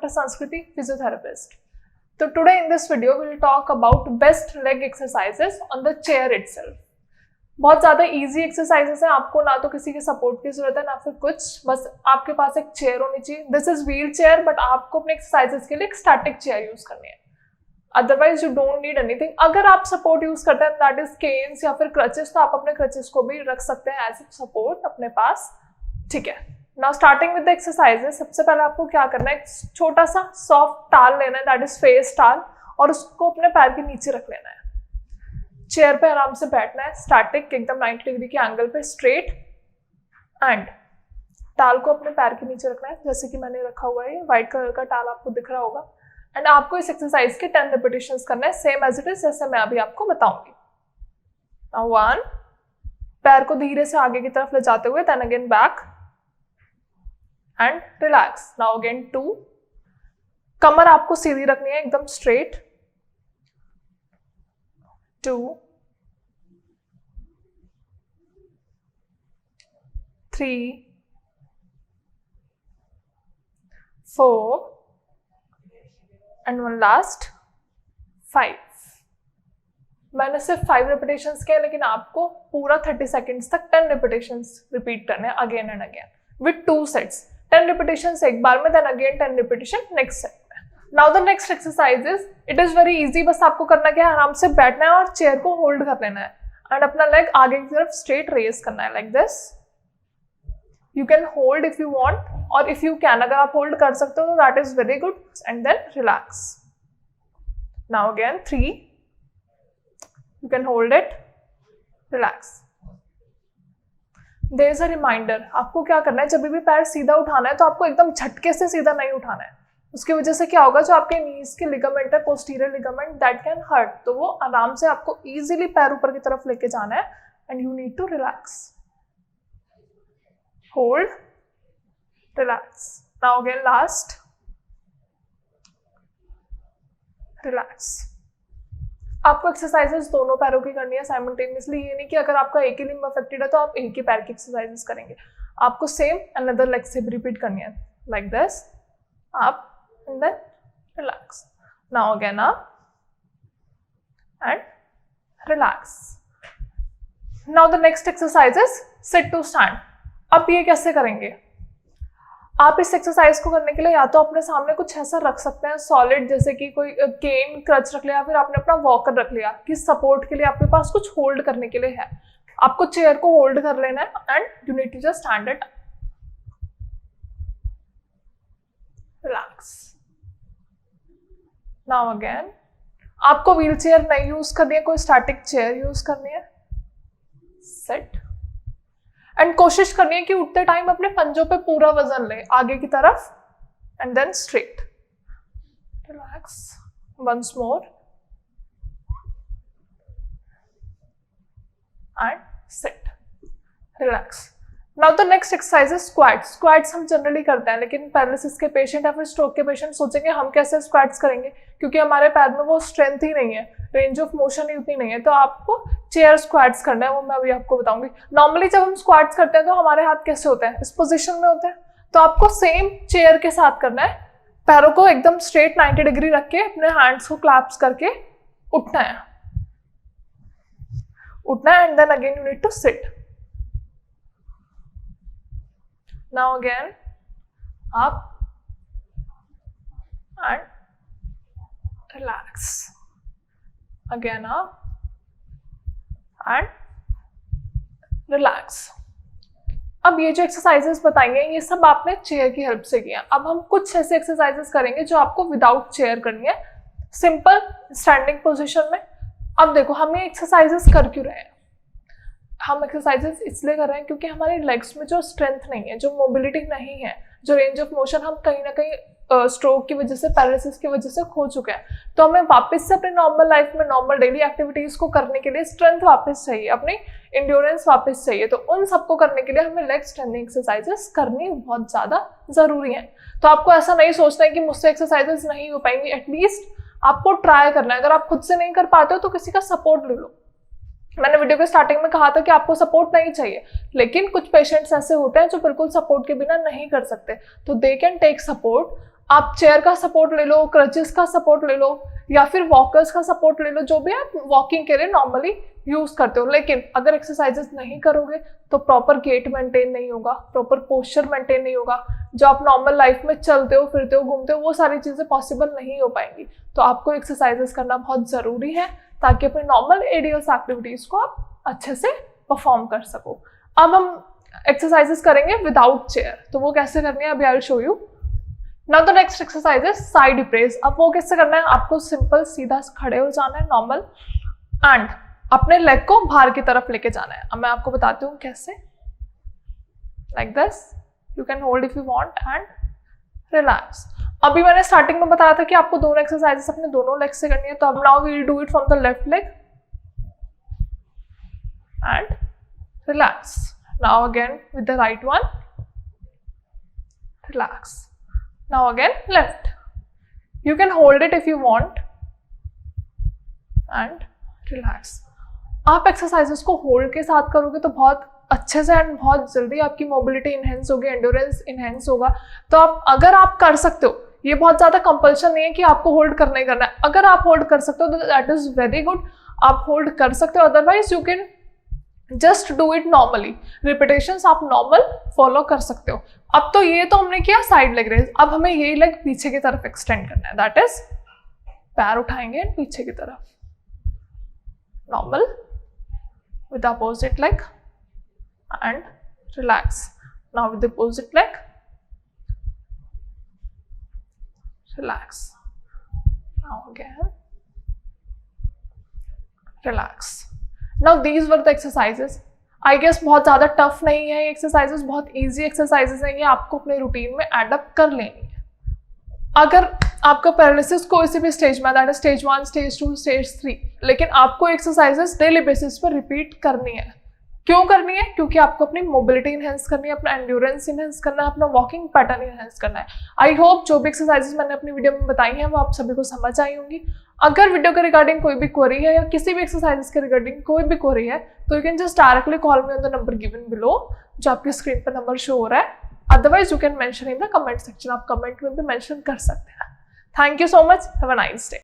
Sanskriti, physiotherapist. So today in this video we will talk about best leg exercises on the chair itself. बहुत ज़्यादा easy exercises हैं, आपको ना तो किसी के support की ज़रूरत है ना फिर कुछ, बस आपके पास एक chair होनी चाहिए. This is wheel chair, but आपको अपने exercises के लिए एक static chair use करनी है. Otherwise you don't need anything. अगर आप support use करते हैं that is canes या फिर crutches, तो आप अपने crutches को भी रख सकते हैं as a support अपने पास. ठीक है. Now starting with the exercises, सबसे पहले आपको क्या करना है, एक छोटा सा सॉफ्ट टाल लेना है, दैट इज फेस टाल, और उसको अपने पैर के नीचे रख लेना है. चेयर पे आराम से बैठना है, स्टैटिक एकदम 90 डिग्री के एंगल पे स्ट्रेट, एंड टाल को अपने पैर के नीचे रखना है, जैसे कि मैंने रखा हुआ है. व्हाइट कलर का टाल आपको दिख रहा होगा. एंड आपको इस एक्सरसाइज के 10 रिपीटेशंस करना है, सेम एज इट इज जैसे मैं अभी आपको बताऊंगी. नाउ 1, पैर को धीरे से आगे की तरफ ले जाते हुए, then again back and relax. Now again 2, कमर आपको सीधी रखनी है एकदम स्ट्रेट. 2, 3, 4 and one last 5. मैंने सिर्फ 5 रिपीटेशंस किए, लेकिन आपको पूरा 30 सेकेंड्स तक 10 रिपीटेशंस रिपीट करने हैं again and again with 2 sets. 10 repetitions एक बार में, then again 10 repetition next set में. Now the next exercise is, it is very easy. बस आपको करना क्या है, आराम से बैठना है और चेयर को होल्ड कर लेना है एंड अपना लेग आगे की तरफ स्ट्रेट रेज करना है like this. You can hold if you want, और इफ यू कैन, अगर आप होल्ड कर सकते हो तो that is very good. And then relax. Now again 3, you can hold it, relax. There is a reminder, आपको क्या करना है, जब भी पैर सीधा उठाना है तो आपको एकदम झटके से सीधा नहीं उठाना है. उसकी वजह से क्या होगा, जो आपके नीज के लिगामेंट है, posterior ligament, that can hurt. तो वो आराम से आपको इजीली पैर ऊपर की तरफ लेके जाना है and you need to relax. Hold, relax. Now again last, relax. आपको एक्सरसाइजेस दोनों पैरों की करनी है साइमल्टेनियसली. ये नहीं कि अगर आपका एक ही लिम्ब अफेक्टेड है तो आप एक ही पैर की एक्सरसाइजेस करेंगे. आपको सेम अनदर लेग से भी रिपीट करनी है like this. Up and then relax. Now again up and relax. Now the next exercise is sit to stand. अब ये कैसे करेंगे, आप इस एक्सरसाइज को करने के लिए या तो अपने सामने कुछ ऐसा रख सकते हैं सॉलिड, जैसे कि कोई केन, क्रच रख लिया, फिर आपने अपना वॉकर रख लिया कि सपोर्ट के लिए आपके पास कुछ होल्ड करने के लिए है. आपको चेयर को होल्ड कर लेना है and you need to just stand it, relax. Now again आपको व्हील चेयर नहीं यूज करनी है, कोई स्टैटिक चेयर यूज करनी है. सेट. एंड कोशिश करनी है कि उठते टाइम अपने पंजों पे पूरा वजन ले आगे की तरफ and then straight. Relax. Once more and sit, relax. Now the next exercise is squats. Squats हम जनरली करते हैं, लेकिन पैरालिसिस के पेशेंट या फिर स्ट्रोक के पेशेंट सोचेंगे हम कैसे स्क्वाट्स करेंगे, क्योंकि हमारे पैर में वो स्ट्रेंथ ही नहीं है, रेंज ऑफ मोशन ही उतनी नहीं है. तो आपको चेयर स्क्वाट्स करना है, वो मैं अभी आपको बताऊंगी. नॉर्मली जब हम स्क्वाट्स करते हैं तो हमारे हाथ कैसे होते हैं, इस पोजीशन में होते हैं. तो आपको सेम चेयर के साथ करना है, पैरों को एकदम स्ट्रेट 90 डिग्री रख के अपने हैंड्स को क्लैप्स करके उठना है. उठना है and then again you need to sit. Now again up and relax. Again up and relax. अब ये जो एक्सरसाइजेस बताएंगे ये सब आपने चेयर की हेल्प से किया. अब हम कुछ ऐसे एक्सरसाइजेस करेंगे जो आपको विदाउट चेयर करनी है, सिंपल स्टैंडिंग पोजीशन में. अब देखो हम ये एक्सरसाइजेस कर क्यों रहे हैं, हम एक्सरसाइजेस इसलिए कर रहे हैं क्योंकि हमारे लेग्स में जो स्ट्रेंथ नहीं है, जो मोबिलिटी नहीं है, जो रेंज ऑफ मोशन हम कहीं ना कहीं स्ट्रोक की वजह से, पैरालिसिस की वजह से खो चुके हैं. तो हमें वापस से अपने नॉर्मल लाइफ में नॉर्मल डेली एक्टिविटीज को करने के लिए स्ट्रेंथ वापस चाहिए, अपनी इंड्योरेंस वापस चाहिए. तो उन सबको करने के लिए हमें लेग स्ट्रेंथनिंग एक्सरसाइजेस करनी बहुत ज़्यादा ज़रूरी है. तो आपको ऐसा नहीं सोचना है कि मुझसे एक्सरसाइजेस नहीं हो पाएंगी, एटलीस्ट आपको ट्राई करना है. अगर आप खुद से नहीं कर पाते हो तो किसी का सपोर्ट ले लो. मैंने वीडियो के स्टार्टिंग में कहा था कि आपको सपोर्ट नहीं चाहिए, लेकिन कुछ पेशेंट्स ऐसे होते हैं जो बिल्कुल सपोर्ट के बिना नहीं कर सकते, तो दे कैन टेक सपोर्ट. आप चेयर का सपोर्ट ले लो, क्रचेस का सपोर्ट ले लो, या फिर वॉकर्स का सपोर्ट ले लो, जो भी आप वॉकिंग के लिए नॉर्मली यूज करते हो। लेकिन अगर एक्सरसाइजेस नहीं करोगे तो प्रॉपर गेट मेंटेन नहीं होगा, प्रॉपर पोस्चर मेंटेन नहीं होगा, जो आप नॉर्मल लाइफ में चलते हो, फिरते हो, घूमते हो, वो सारी चीजें पॉसिबल नहीं हो पाएंगी। तो आपको एक्सरसाइजेस करना बहुत जरूरी है ताकि अपने नॉर्मल एडियस एक्टिविटीज को आप अच्छे से परफॉर्म कर सको। अब हम एक्सरसाइजेस करेंगे विदाउट चेयर, तो वो कैसे करनी है अभी I will show you. Now the next exercise है साइड प्रेस। अब वो कैसे करना है, आपको सिंपल सीधा खड़े हो जाना है नॉर्मल, एंड अपने लेग को बाहर की तरफ लेके जाना है। अब मैं आपको बताती हूँ कैसे। Like this, you can hold if you want and relax. अभी मैंने स्टार्टिंग में बताया था कि आपको दोनों एक्सरसाइजेस अपने दोनों लेग से करनी है, तो अब now we will do it from the left leg and relax. Now again with the right one, relax. Now again left. You can hold it if you want and relax. आप exercises को hold के साथ करोगे तो बहुत अच्छे से and बहुत जल्दी आपकी मोबिलिटी इनहेंस होगी, एंड्योरेंस इनहेंस होगा। तो अगर आप कर सकते हो, ये बहुत ज़्यादा कंपल्शन नहीं है कि आपको होल्ड करना ही करना है। अगर आप होल्ड कर सकते हो तो दैट इज़ वेरी गुड, आप होल्ड कर सकते हो। Otherwise you can just do it normally, repetitions आप नॉर्मल फॉलो कर सकते हो। अब तो ये तो हमने किया साइड लेग रेज, अब हमें यही लेग पीछे की तरफ एक्सटेंड करना है। दैट इज पैर उठाएंगे पीछे की तरफ, normal with opposite leg and relax. Now with opposite leg, relax. Now again relax. Now these were the exercises. I guess बहुत ज़्यादा टफ नहीं है ये एक्सरसाइजेस, बहुत इजी एक्सरसाइजेस हैं, ये आपको अपने रूटीन में एडप्ट कर लेनी है। अगर आपका पैरालिसिस कोई सी भी स्टेज में, दैट है स्टेज 1, स्टेज 2, स्टेज 3, लेकिन आपको एक्सरसाइजेस डेली बेसिस पर रिपीट करनी है। क्यों करनी है? क्योंकि आपको अपनी मोबिलिटी इनहेंस करनी है, अपना एंड्योरेंस इनहेंस करना है, अपना वॉकिंग पैटर्न इनहेंस करना है। आई होप जो भी एक्सरसाइजेस मैंने अपनी वीडियो में बताई हैं वो आप सभी को समझ आई होंगी। अगर वीडियो के रिगार्डिंग कोई भी क्वेरी है या किसी भी एक्सरसाइजेस के रिगार्डिंग कोई भी क्वेरी है तो you can just directly call me on the number given below, जो आपकी स्क्रीन पर नंबर शो हो रहा है। Otherwise you can mention in the comment section, आप कमेंट में भी मेंशन कर सकते हैं। Thank you so much, have a nice day.